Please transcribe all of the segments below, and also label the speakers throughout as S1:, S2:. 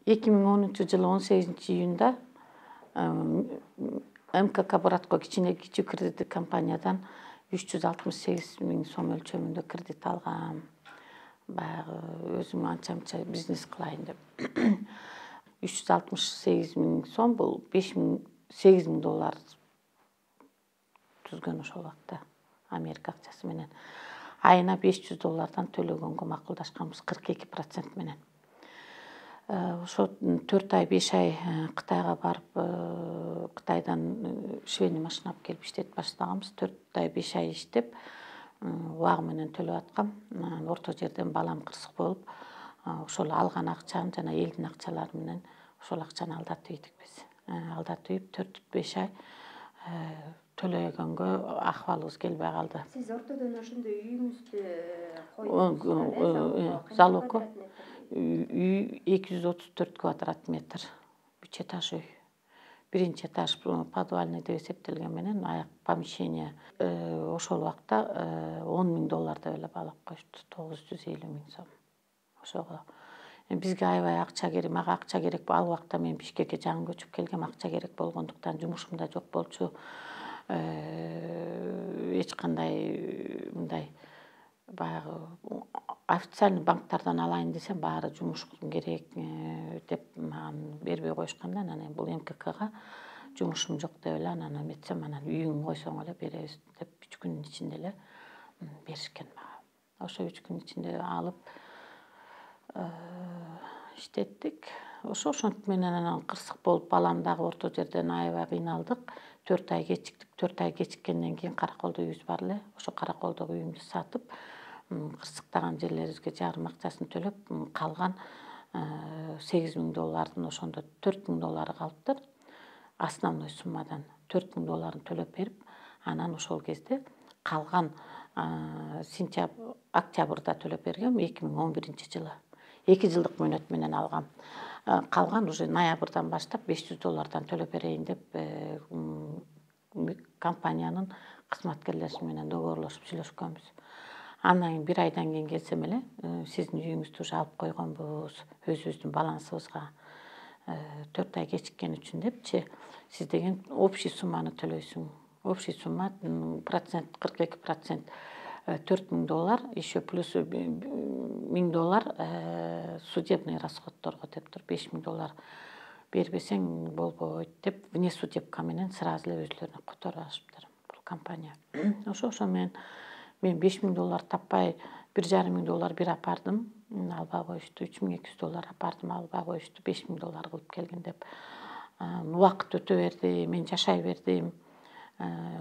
S1: 2010-жылы 18-июнда МКК Боратко кичүү кредиттик компаниядан 368 000 сом өлчөмүндө кредит алгам. Баягы өзүм анча бизнес кылайын деп. 368 000 сом бул 8 000 доллар түзгөн ошол убакта Америка акчасы менен. Айына 500 доллардан төлөгөнгө макулдашканбыз 42% менен. Ошо 4 ай 5 ай Кытайга барып, Кытайдан швейный машина алып келип иштетип баштаганбыз. 4 ай 5 ай иштеп, убагы менен төлөп аткам. Орто жерден балам кырсык болуп, ошол алган акчаны жана элдин акчалары менен ошол акчаны алдатып ийдикпиз. Алдатып ийип 4-5 ай төлөгөнгө акыбалыбыз келбей калды.
S2: Сиз ортодон ошондой үйүңүздү
S1: койдуңуз, залогко үй 234 квадрат метр, 3 этаж үй. Биринчи этаж подвальный деп эсептелген менен аяк помещение. Ошол убакта 10 000 доллар деп эле баалап коюшту, 950 000 сом. Ошого бизге аябай акча керек, мага акча керек. Ал убакта мен Бишкекке жаңы көчүп келгем, акча керек болгондуктан жумушум да жок болчу. Эч кандай мындай баягы официальный банктардан алайын десем, баары жумушум керек деп мага бербей коюшканда, анан бул МККга жумушум жок деп эле анан эметсем, анан үйүңү койсоң эле беребиз деп 3 күнүн ичинде эле беришкен мага. Ошо 3 күнүн ичинде алып иштеттик. Ошентип менен анан кырсык болуп, балам дагы орто жерден аябай кыйналдык. 4 ай кечиктик. 4 ай кечиккенден кийин Караколдо үйүбүз бар эле. Ошо Караколдогу үйүмдү сатып, кырсыктаган жерлерибизге жарым акчасын төлөп, калган 8 000 доллардын ошондо 4 000 доллары калыптыр. Основной суммадан 4 000 долларын төлөп берип, анан ошол кезде калган октябрда төлөп бергем 2011-жылы. 2 жылдык мөөнөт менен алгам. Калган уже ноябрдан баштап 500 доллардан төлөп берейин деп компаниянын кызматкерлери менен договорлошуп сүйлөшкөнбүз. Андан кийин 1 айдан кийин келсем эле, сиздин үйүңүздү уже алып койгонбуз, өзүбүздүн балансыбызга 4 ай кечиккен үчүн депчи, сиз деген общий сумманы төлөйсүң. Общий сумма процент 42%, 4 000 доллар, еще плюс 1000 доллар судебный расходторго деп тур, 5 000 доллар бербесең болбойт деп вне судебка менен сразу эле өзүлөрүнө которуп алышыптыр бул компания. Ошо менен мен 5 000 доллар таппай 1,5 000 доллар бир апардым, албай коюшту. 3200 доллар апардым, албай коюшту. 5 000 доллар кылып келгин деп. Убакыт өтө берди, мен жашай бердим.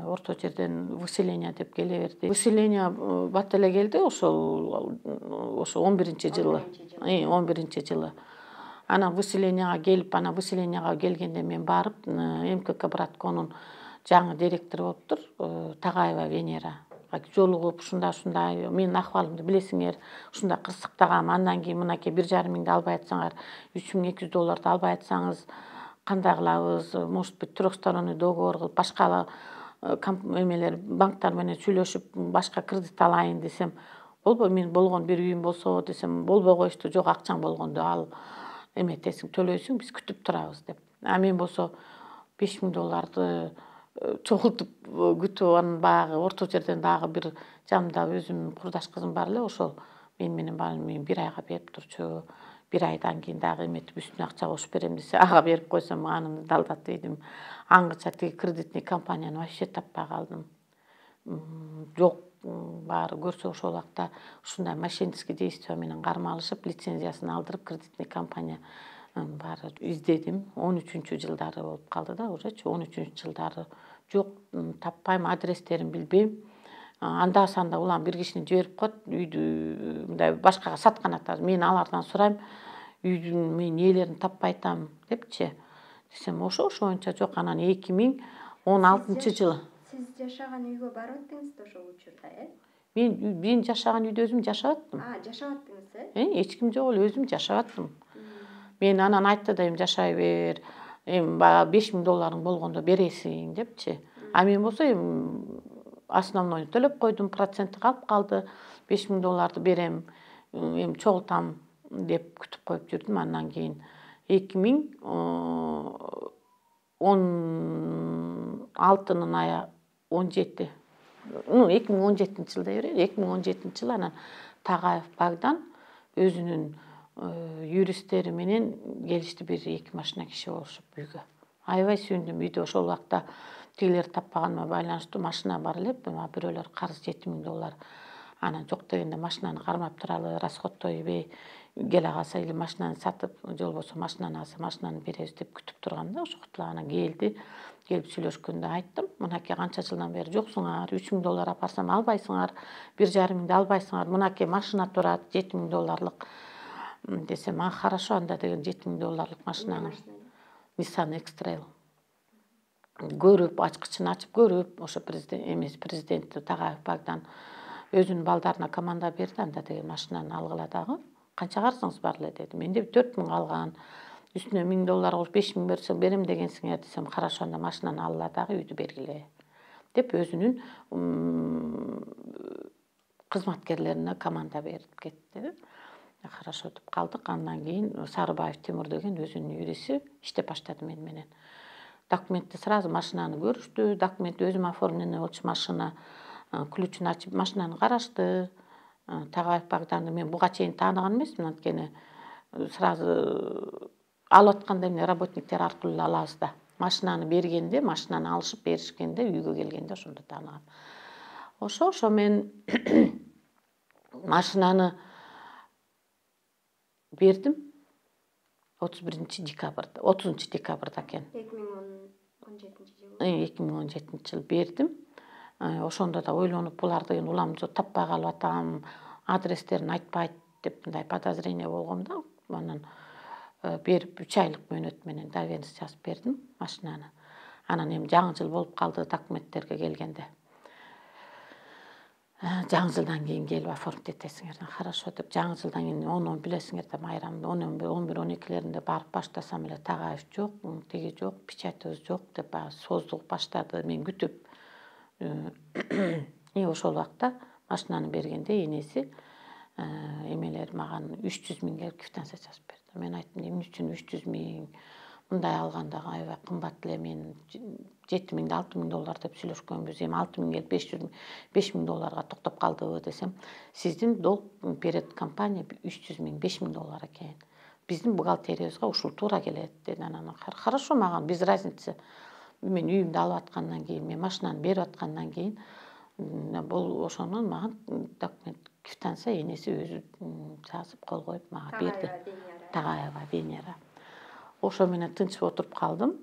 S1: Орто жерден выселение деп келе берди. Выселение бат эле келди, ошо 11-жылы. 11-жылы. Анан выселенияга келип, анан выселенияга келгенде мен барып, МКК Братконун жаңы директору болуптур, Тагаева Венера. Жолугуп, ушундай, менин акыбалымды билесиңер, ушундай кырсыктагам, андан кийин мынакей 1,5 000 албай атсаңар, 3200 долларды албай атсаңыз, кандай кылабыз? Может быть, трехсторонний договор кылып, башка эмелер банктар менен сүйлөшүп, башка кредит алайын десем, болбой, мен болгон бир үйүм болсо десем, болбой коюшту. Жок, акчаң болгондо ал эметесиң, төлөйсүң, биз күтүп турабыз деп. Мен болсо 5 000 долларды чогултуп күтүп, анан баягы орто жерден дагы бир жанымда өзүмдүн курдаш кызым бар эле, ошол менен мен 1 айга берип турчу. 1 айдан кийин дагы эметип үстүнө акча кошуп берем десе, ага берип койсом, анымды далдатып ийдим. Аңгыча тиги кредитный компанияны вообще таппай калдым. Жок, баары көрсө ошол убакта ушундай мошеннический действия менен кармалышып, лицензиясын алдырып, кредитный компания баары издедим. 13-жылдары болуп калды да, уже 13-жылдары. Жок, таппайм, адрестерин билбейм. Анда санда улам бир кишини жиберип коет, үйдү мындай башкага саткан атат. Мен алардан сурайм, үйдүн мен ээлерин таппай атам депчи. Десем, ошо боюнча жок. Анан 2016-жылы.
S2: Сиз жашаган үйгө барып аттыңыз да ошол учурда,
S1: Мен жашаган үйдө өзүм жашап аттым.
S2: Жашап аттыңыз,
S1: Эч ким жок эле, өзүм жашап аттым. Мен анан айтты да, жашай бер. Баягы 5 000 долларың болгондо бересиң депчи. Мен болсо основной төлөп койдум, проценти калып калды. 5 000 долларды берем, чогултам деп күтүп коюп жүрдүм. Андан кийин 2016'nın aya 17 2017 жылда береді. 2017 жылы анан Тағаев Багдан өзүнүн юристтери менен келишти, бир 2 машина киши болушуп үйгө. Аябай сүйүндүм. Үйдө ошол убакта тигилерди таппаганыма байланыштуу машина бар эле, бирөөлөр карыз $7.000. Анан жок дегенде машинаны кармап туралы, расходтойбой келе калса или машинаны сатып, же болбосо машинаны алса машинаны беребиз деп күтүп турганда, ошо кутла анан келип сүйлөшкөндө айттым, мынакей канча жылдан бери жоксуңар, $3.000 апарсам албайсыңар, $1,5 албайсыңар, мынакей машина турат $7.000 десем, хорошо анда деген $7.000 машинаны Nissan X-Trail көрүп, ачкычын ачып көрүп, ошо президенти Тағаев Багдан өзүнүн балдарына команда берди, анда деген машинаны алгыла дагы. Канча карызыңыз бар эле деди. Менде $4.000 калган. Үстүнө $1.000 коюп $5.000 берсең берем дегенсиңер десем, хорошо анда машинаны алгыла дагы, үйдү бергиле деп өзүнүн кызматкерлерине команда берип кетти. Хорошо деп калдык. Андан кийин Сарыбаев Тимур деген өзүнүн юристи иштеп баштады мен менен. Документти сразу машинаны көрүштү, документ өзүм оформленный болчу, машина ключун ачып машинаны карашты. Тағаев Багданды мен буга чейин тааныган эмесмин, анткени сразу алып атканда эмне работниктер аркылуу эле алабыз да. Машинаны бергенде, машинаны алышып беришкенде, үйгө келгенде ошондо тааныгам. Ошо мен машинаны бердим 30 декабрда экен. 2017 жыл бердим. Ошондо да ойлонуп, буларды уламжы таппай калып атам, адрестерин айтпайт деп мындай подозрение болгом да. Анан берип 3 айлык мөөнөт менен доверенность жазып бердим машинаны. Анан эми жаңы жыл болуп калды документтерге келгенде. Жаңы жылдан кийин келип оформить этесиңер. Хорошо деп жаңы жылдан кийин 10 билесиңер да майрамда 11-12-леринде барып баштасам эле Тағаев жок, тиги жок, печатыбыз жок деп создугуп баштады. Мен күтүп ошол убакта машинаны бергенде энеси эмелер маган 300.000 квитанция жазып берди. Мен айттым, эмне үчүн 300.000 мындай алганда аябай кымбат эле, мен $7.000-6.000 деп сүйлөшкөнбүз. Эми 6.000 келип $5.000 токтоп калдыбы десем, сиздин долг перед компания $300.000, $5.000 экен. Биздин бухгалтериябызга ушул туура келет деди. Анан хорошо, маган без разницы. Мен үйүмдү алып аткандан кийин, мен машинаны берип аткандан кийин, бул ошондон маган документ квитанция энеси өзү жазып кол коюп мага берди. Тағаева Венера. Ошо менен тынчып отуруп калдым.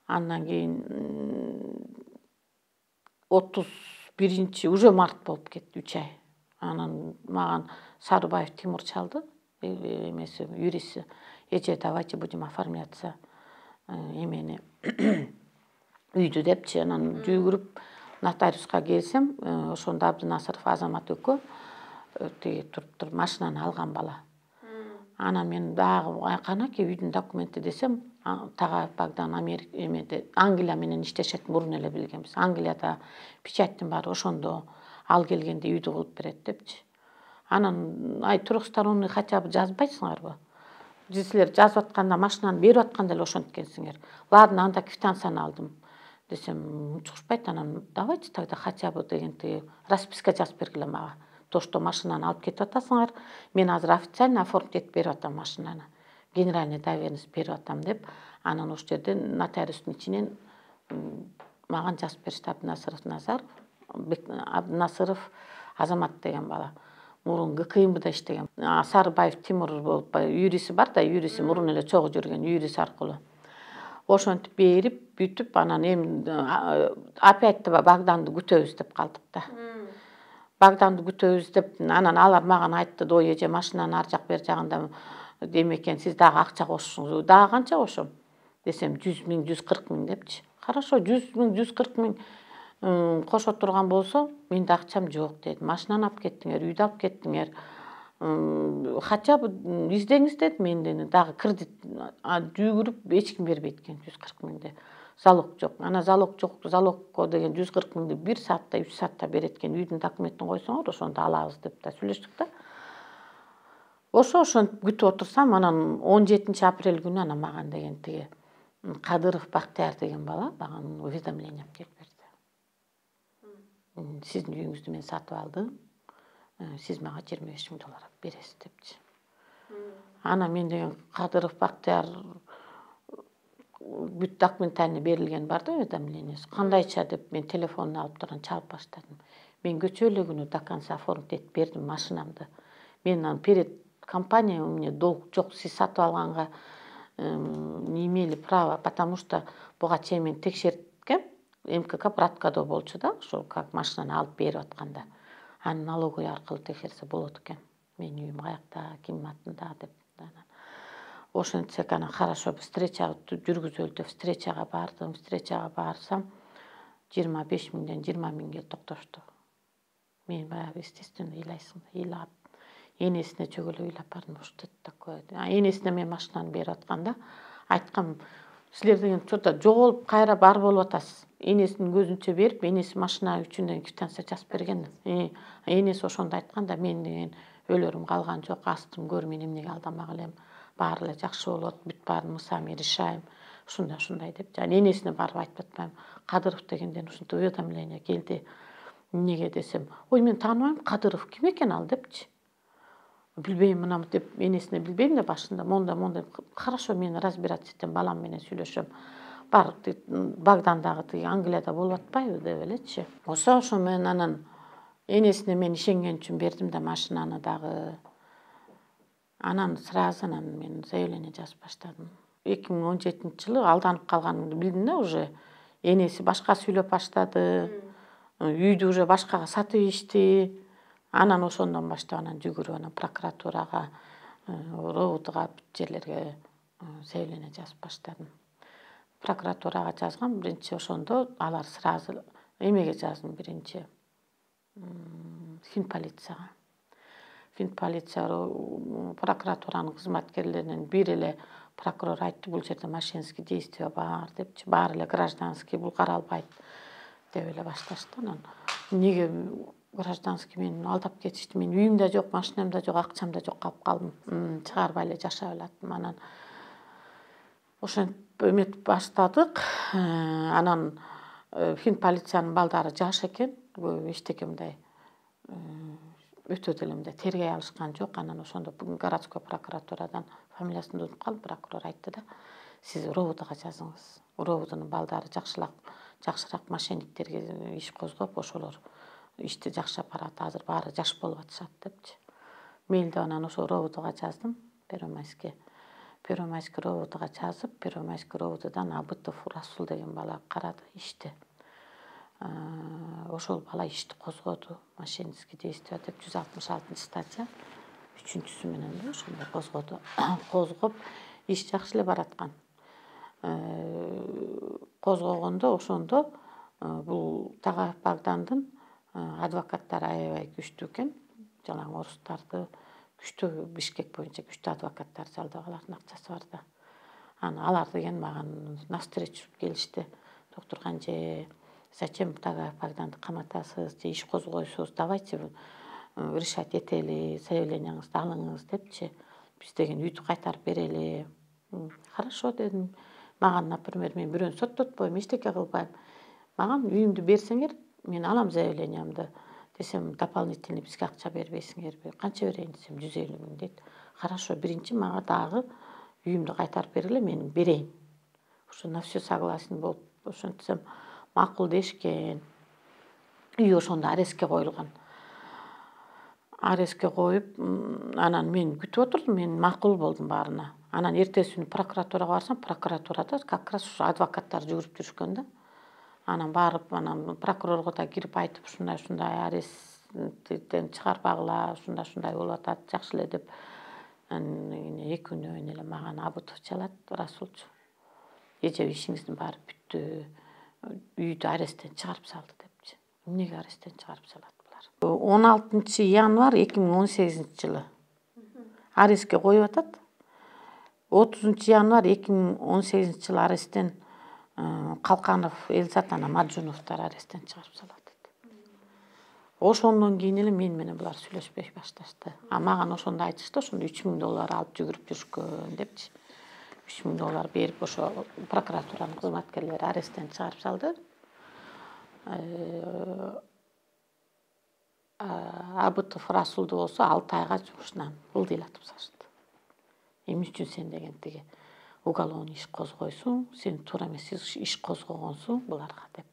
S1: Андан кийин 31 уже март болуп кетти, 3 ай. Анан маган Сарыбаев Тимур чалды, эмеси юристи. Давайте будем оформляться эмени үйдү депчи. Анан жүгүрүп нотариуска келсем, ошондо Абдынасыров Азамат экөө тиги туруп машинаны алган бала. Анан мен дагы канаки үйдүн документи десем, Тағаев Багдан Англия менен иштешет, мурун эле билгенбиз. Англияда печаттын баары ошондо, ал келгенде үйдү кылып берет депчи. Анан трехсторонний хотя бы жазбайсыңарбы? Силер жазып атканда, машинаны берип атканда эле ошонткенсиңер. Ладно, анда квитанцияны алдым десем, чукушпайт. Анан давайте тогда хотя бы дегенди расписка жазып бергиле мага. То, что машинаны алып кетип атасыңар, мен азыр официально оформить этип берип атам машинаны. Генеральный доверенность берип атам деп, анан ошол жерде нотариустун ичинен маган жазып беришти. Абдынасыров Азамат деген бала. Мурун ГКМБда иштеген. Сарыбаев Тимур болуп, юристи бар да, юристи мурун эле чогуу жүргөн, юрист аркылуу. Ошентип берип, бүтүп, анан эми опять Багданды күтөбүз деп калдык да. Багданды күтөбүз деп, анан алар маган айтты, ой эже машинаны ар жак бер жагында демекен, сиз дагы акча кошушуңуз. Дагы канча кошом десем, 100.000, 140.000 депчи. Хорошо, 100.000, 140.000 кошо турган болсо, менде акчам жок деди. Машинаны алып кеттиңер, үйдү алып кеттиңер. Хотя бы издеңиз деди, менден дагы кредит жүгүрүп эч ким бербейт экен 140.000. Залог жок. Ана залог жок, залогко деген 140.000 1 саатта, 3 саатта берет экен. Үйдүн документин койсоңор, ошондо алабыз деп да сүйлөштүк да. ошентип күтүп отурсам, анан 17 апрель күнү анан мага деген тиги Кадыров Бактияр деген бала маған уведомление келип берди. Сиздин үйүңүздү мен сатып алдым. Сиз мага $25,000 бересиз депчи. Анан мен деген Кадыров Бактияр бүт документально берилген бар да уведомлениеси. Кандайча деп мен телефонун алып туран чалып баштадым. Мен көчө эле күнү до конца оформить этип бердим машинамды. Мен анан перед компания у меня долг жок, сиз сатып алганга не имели права, потому что буга чейин мен текшерткем. МКК браткадо болчу да, ошол как машинаны алып берип атканда. Аны налоговый аркылуу текшерсе болот экен. Менин үйүм каякта, кимдин атында деп. Ошентсек анан хорошо встречага жүргүзөлү деп встречага бардым. Встречага барсам 25.000ден 20.000ге токтошту. Мен баягы естественно ыйлайсың да, ыйлап. Энесине чөгөлөп ыйлап бардым, что это такое. Энесине мен машинаны берип атканда айткам, силер деген что-то жоголуп кайра бар болуп атасыз. Энесинин көзүнчө берип, энеси машина үчүн квитанция жазып берген. Энеси ошондо айтканда, мен деген өлөрүм калган жок, астым көр, мен эмнеге алдамак элем. Баары эле жакшы болот, бүт баарын мы сами решаем. Ушундай деп. Жана энесине барып айтып атпайм. Кадыров дегенден ушинтип уведомление келди. Эмнеге десем, ой, мен тааныбайм, Кадыров ким экен ал депчи. Билбейм мынам деп, энесине билбейм да башында. Монда хорошо, мен разбираться этем, балам менен сүйлөшөм. Бар Багдандагы тиги Англияда болуп атпайбы деп элечи. Ошо мен анан энесине мен ишенген үчүн бердим да машинаны дагы. Анан сразу мен заявление жазып баштадым. 2017-жылы алданып калганымды билдим да уже. Энеси башка сүйлөп баштады. Үйдү уже башкага сатып ишти. Анан ошондон баштап анан жүгүрүп анан прокуратурага, РОУДга, бүт жерлерге заявление жазып баштадым. Прокуратурага жазгам, биринчи ошондо алар сразу эмеге жаздым биринчи. Финполицияга. Финполиция прокуратуранын кызматкерлеринен бир эле прокурор айтты, бул жерде мошеннический действие бар депчи, баары эле гражданский, бул каралбайт деп эле башташты. Анан эмнеге гражданский мени алдап кетишти, мен үйүм да жок, машинам да жок, акчам да жок калып калдым. Чыгарбай эле жашап элаттым. Анан ошентип эметип баштадык. Анан Финполициянын балдары жаш экен, эчтеке мындай өтө деле мындай тергей алышкан жок. Анан ошондо городской прокуратурадан фамилиясын унутуп калдым, прокурор айтты да, сиз РОУДга жазыңыз. РОУДунун балдары жакшыраак мошенниктерге иш козгоп, ошолор ишти жакшы апарат, азыр баары жаш болуп атышат депчи. Мейлде анан ошо РОУДга жаздым, Первомайский РОУДга жазып, Первомайский РОУДдан Абытов Расул деген бала карады ишти. Ошол бала ишти козгоду, мошеннический действие деп 166 статья 3-сү менен да ошондо козгоду. Козгоп, иш жакшы эле бараткан. Козгогондо ошондо бул Тагаев Багдандын адвокаттары аябай күчтүү экен. Жанагы орустарды күчтүү, Бишкек боюнча күчтүү адвокаттар жалдап, алардын акчасы бар да. Алар деген маган навстречу келишти. Доктор Канже, зачем Тагаев Багданды каматасыз, же иш козгойсуз, давайте решать этели, заявлениеңизди алыңыз депчи. Биз деген үйдү кайтарып берели. Хорошо дедим. Маган, например, мен бирөөнү соттотпойм, эчтеке кылбайм. Маган үйүмдү берсеңер, мен алам заявлениямды. Десем, дополнительный бизге акча бербейсиңерби? Канча берейин десем, 150 000 дейт. Хорошо, биринчи мага дагы үйүмдү кайтарып бергиле, мен берейин. Ошо на все согласен болуп, ошентсем макул дешкен. Үй ошондо арестке коюлган. Арестке коюп, анан мен күтүп отурдум, мен макул болдум баарына. Анан эртеси күнү прокуратурага барсам, прокуратурада как раз ушу адвокаттар жүгүрүп жүрүшкөн да. Анан барып, анан прокурорго да кирип айтып, ушундай аресттен чыгарбагыла, ушундай болуп атат, жакшы эле деп. Анан 2 күнөн кийин эле маган Абытов чалат, Расулчу. Эже ишиңиздин баары бүттү. Үйдү аресттен чыгарып салды депчи. Эмнеге аресттен чыгарып салат булар? 16 январь 2018-жылы арестке коюп атат. 30 январь 2018-жылы аресттен Калканов, Элзат, Маджуновдор аресттен чыгарып салат. Ошондон кийин эле мен менен булар сүйлөшпөй башташты. Маған ошондо айтышты, ошондо $3000 алып жүгүрүп жүрүшкөн депчи. $3000 берип ошо прокуратуранын кызматкерлери аресттен чыгарып салды. Абытов Расулду болсо 6 айга жумушунан ылдыйлатып салышты. Эмне үчүн сен деген тиги уголовный иш козгойсуң, сен туура эмес иш козгогонсуң буларга деп.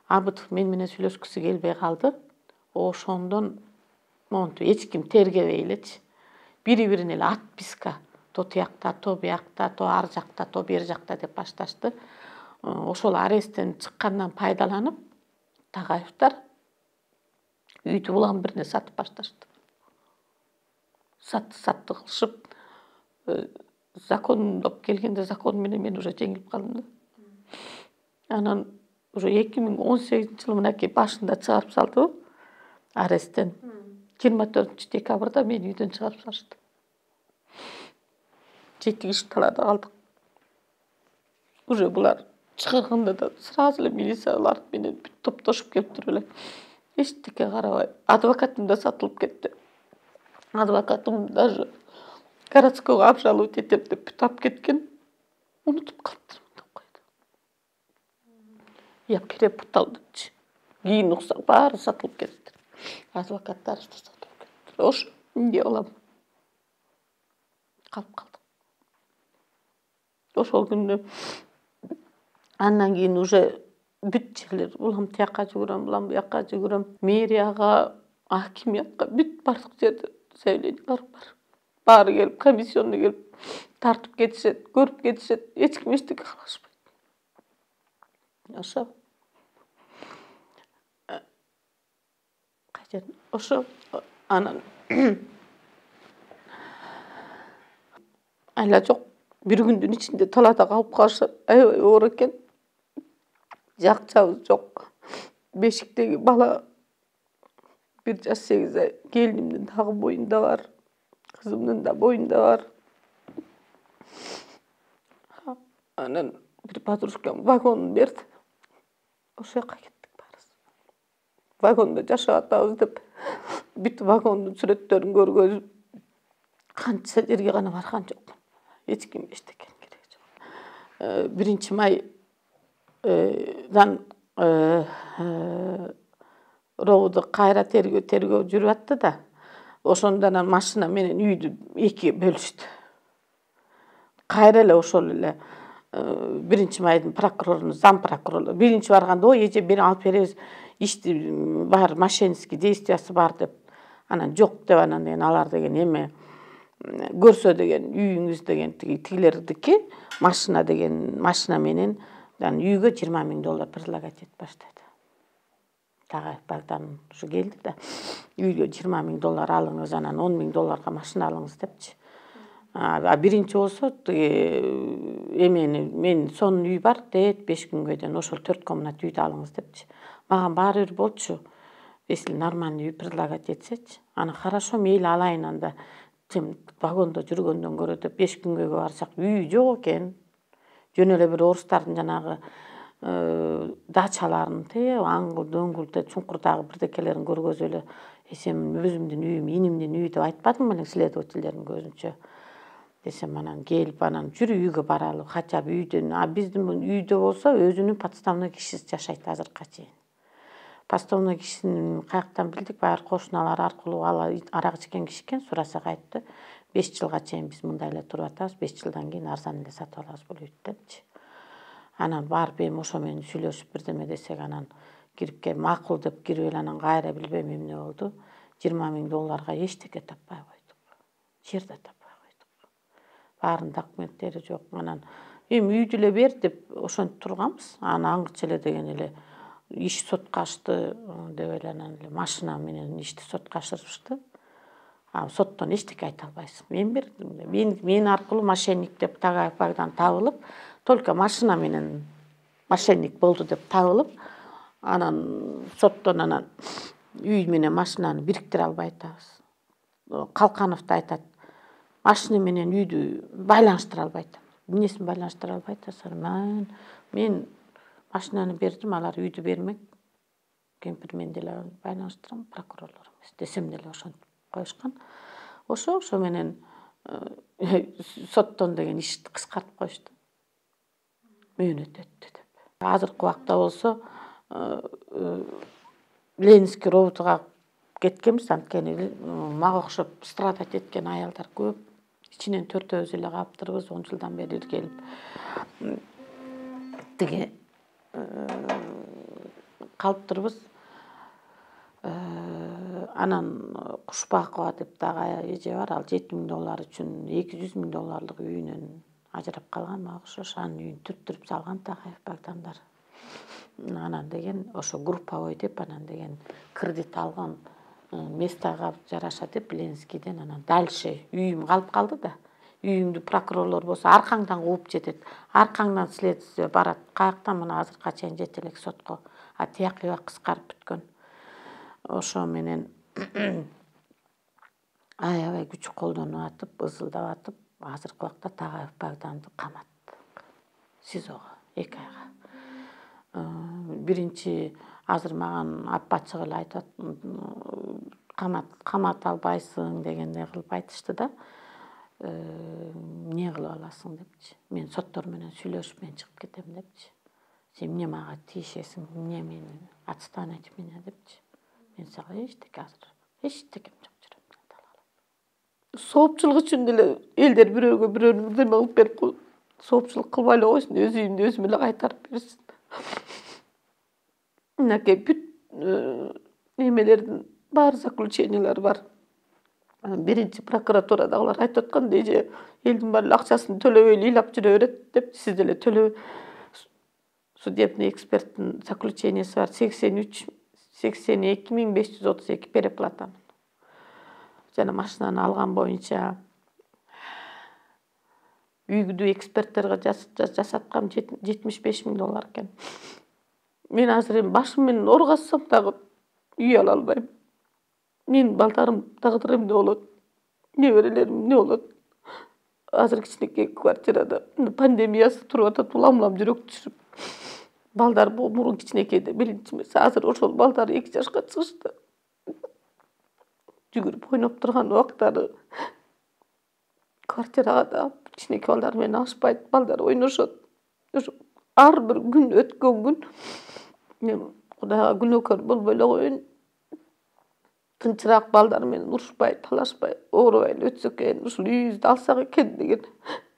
S1: Абытов мен менен сүйлөшкүсү келбей калды. Ошондон монтип эч ким тергебей элечи. Бири-бирине эле отписка, то тиякта, то биякта, то ар жакта, то бери жакта деп башташты. Ошол аресттен чыккандан пайдаланып, Тагаевдер үйдү улам бирине сатып башташты. Сатты кылышып, закондоп келгенде закон менен мен уже жеңилип калдым да. Анан уже 2018-жылы мынакей башында чыгарып салды аресттен. 24-декабрда мен үйдөн чыгарып салышты. 7 киши талаада калдык. Уже булар чыгарганда да сразу эле милициялар менен топтошуп келиптирип эле. Эчтеке карабай. Адвокатым да сатылып кетти. Адвокатым даже городского обжаловать этем деп бүт алып кеткен. Унутуп калыптырмын деп койду. Я перепутал депчи. Кийин уксак баары сатылып кетти. Адвокаттар да сатылып кетти. Ошо эмне кылам? Калып калдык. Ошол күнү андан кийин уже бүт жерлер улам тияка жүгүрөм, улам буяка жүгүрөм. Мэрияга, акимиятка бүт бардык жерде заявлениялар бар. Баары келип, комиссионный келип тартып кетишет, көрүп кетишет. Эч ким эчтеке кылышпайт. Ошо. Качан? Ошо анан айла жок. Бир күндүн ичинде талаада калып калышат. Аябай оор экен. Жакчабыз жок. Бешиктеги бала 1 жаш 8 ай. Келинимдин дагы боюнда бар. Кызымдын да боюнда бар. Анан бир подружкам вагон берди. Ошол жака кеттик баарыбыз. Вагонда жашап атабыз деп бүт вагондун сүрөттөрүн көргөзүп канча жерге гана барган жокмун. Эч ким эчтекенин кереги жок. 1 майдан ровду кайра тергөө жүрүп атты да. Ошондон машина менен үйдү 2 бөлүштү. Кайра эле ошол эле 1 майдын прокурорунун зам прокурору биринчи барганда ой эже бери алып беребиз, ишти бар, мошеннический действиясы бар деп. Анан жок деп анан деген алар деген эме көрсө деген үйүңүз деген тигилердики машина деген машина менен үйгө $20,000 предлагать этип баштады. Тагаев Богдан ушу келди да. Үйгө $20,000 алыңыз, анан $10,000 машина алыңыз депчи. Биринчи болсо эмени мен сонун үй бар дейт 5 күнгөдөн ошол 4 комнат үйдү алыңыз депчи. Мага баары бир болчу. Если нормальный үй предлагать этсечи. Аны хорошо мейли алайын анда. Сен вагондо жүргөндөн көрө деп 5 күнгөйгө барсак үй жок экен. Жөн эле бир орустардын жанагы дачаларын аңгыл дөңгүл чуңкурдагы бирдекелерин көргөзүп эле сен өзүмдүн үйүм, инимдин үйү деп айтпадым эле следовательдердин көзүнчө. Десем анан келип анан жүрү үйгө баралы, хотя бы үйдөн. Биздин үйдө болсо өзүнүн подставной кишиси жашайт азыркыга чейин. Подставной кишисин каяктан билдик? Баары кошуналар аркылуу арак ичкен киши экен, сурасак айтты. 5 жылга чейин биз мындай эле туруп атабыз, 5 жылдан кийин арзан эле сатып алабыз бул үйдү депчи. Анан барып эми ошо менен сүйлөшүп бирдеме десек анан кирип келип макул деп кирип эле анан кайра билбейм эмне болду. $20,000 эчтеке таппай койдук. Жер да таппай койдук. Баарынын документтери жок. Анан эми үйдү эле бер деп ошентип турганбыз. Аны аңгыча эле деген эле иш сотко ачты деп эле анан эле машина менен ишти сотко ашырышты. Соттон эчтеке айта албайсың. Мен бердим. Мен аркылуу мошенник деп Тагаев Богдан табылып, только машина менен мошенник болду деп табылып, анан соттон анан үй менен машинаны бириктире албай атабыз. Калканов да айтат. Машина менен үйдү байланыштыра албай атам. Эмнесин байланыштыра албай атасың? Мен машинаны бердим, алар үйдү бермек. кемпир мен деле байланыштырам, прокурорлор эмес десем деле ошентип коюшкан. Ошо менен соттон деген ишти кыскартып коюшту. Мөөнөт өттү деп. Азыркы убакта болсо Ленинский роботуга кеткенбиз, анткени мага окшоп страдать эткен аялдар көп. İçinden төртөөбүз эле калыптырбыз, 10 жылдан бери иргелип. Тиги калыптырбыз. Анан Кушбакова деп дагы эже бар, ал $7.000 үчүн $200.000 үйүнөн ажырап калган, мага окшош. Анын үйүн түрттүрүп салган Такаев Багдандар. Анан деген ошо групповой деп анан деген кредит алган местага жараша деп Ленинскийден анан дальше үйүм калып калды да. Үйүңдү прокурорлор болсо аркаңдан кууп жетет. Аркаңдан следствие барат. Каяктан мына азыркыга чейин жете элек сотко. А тиякыга кыскарып бүткөн. Ошо менен аябай күч колдонуп атып, ызылдап атып, азыркы убакта Такаев Багданды камат. СИЗОго 2 айга. Биринчи азыр маган аппачык эле айтат, камат албайсың дегендей кылып айтышты да. Эмне кылып аласың депчи. Мен соттор менен сүйлөшүп мен чыгып кетем депчи. Сен эмне мага тийишесиң, эмне мени отстранить меня депчи. Мен сага эчтеке азыр, эчтекем жок жүрөм. Соопчулук үчүн деле элдер бирөөгө бирөөнү бирдеме кылып берип соопчулук кылбай эле койсун, өз үйүмдү өзүм эле кайтарып берсин. Мынакей бүт немелердин баары заключениялар бар. Биринчи прокуратурадагылар айтып аткан, эже элдин баары акчасын төлөбөй эле ыйлап жүрө берет деп, сиз деле төлөбөй. Судебный эксперттин заключениясы бар, 82.532 переплата. Жана машинаны алган боюнча үйдү эксперттерге жасаткам $75.000 экен. Мен азыр башым менен оргассам дагы үй ала албайм. Менин балдарым тагдыры эмне болот? Неберелерим эмне болот? Азыр кичинекей квартирада пандемиясы туруп атат, улам жүрөк түшүрүп. Балдар мурун кичинекейде билинчи эмес. Азыр ошол балдар 2 жашка чыгышты. Жүгүрүп ойноп турган убактары квартирага да кичинекей балдар менен алышпайт, балдар ойношот. Ошо ар бир күн өткөн күн мен Кудайга күнөөкөр болбой эле коеюн. Тынчыраак балдар менен урушпай, талашпай, оорубай эле өтсө экен, ушул үйүбүздү алсак экен деген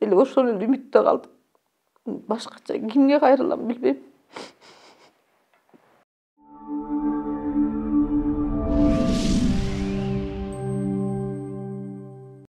S1: эле ошол эле үмүттө калдым. Башкача кимге кайрылам билбейм.